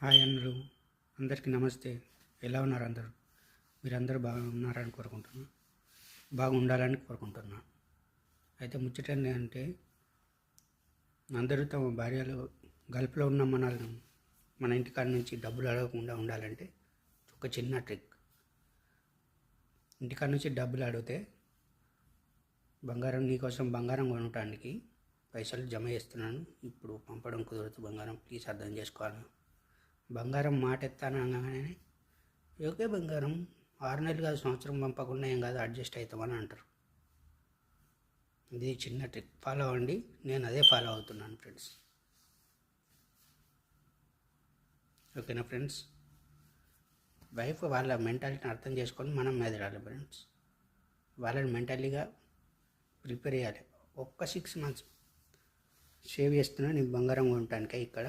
Hi అందరూ, అందరికీ నమస్తే. ఎలా ఉన్నారు అందరూ? మీరందరూ బాగున్నారని కోరుకుంటున్నాను, బాగుండాలని కోరుకుంటున్నాను. అయితే ముచ్చట ఏంటంటే, అందరూ తమ భార్యలు గల్ఫ్లో ఉన్న మనల్ని మన ఇంటికాడ నుంచి డబ్బులు అడగకుండా ఉండాలంటే ఒక చిన్న ట్రిక్. ఇంటికాడ నుంచి డబ్బులు అడిగితే నీకోసం బంగారం కొనడానికి పైసలు జమ చేస్తున్నాను, ఇప్పుడు పంపడం కుదరదు, బంగారం ప్లీజ్ అర్థం చేసుకోవాలి. బంగారం మాట ఎత్తాను అనగానే ఓకే బంగారం 6 నెలలు కాదు, సంవత్సరం పంపకుండా ఏం కాదు, అడ్జస్ట్ అవుతామని అంటారు. ఇది చిన్న ట్రిక్, ఫాలో అవ్వండి. నేను అదే ఫాలో అవుతున్నాను ఫ్రెండ్స్. ఓకేనా ఫ్రెండ్స్? వైఫ్ వాళ్ళ మెంటాలిటీని అర్థం చేసుకొని మనం మెదడాలి ఫ్రెండ్స్. వాళ్ళని మెంటలీగా ప్రిపేర్ చేయాలి. ఒక్క 6 months సేవ్ చేస్తున్నా నీ బంగారం కొనటానికే ఇక్కడ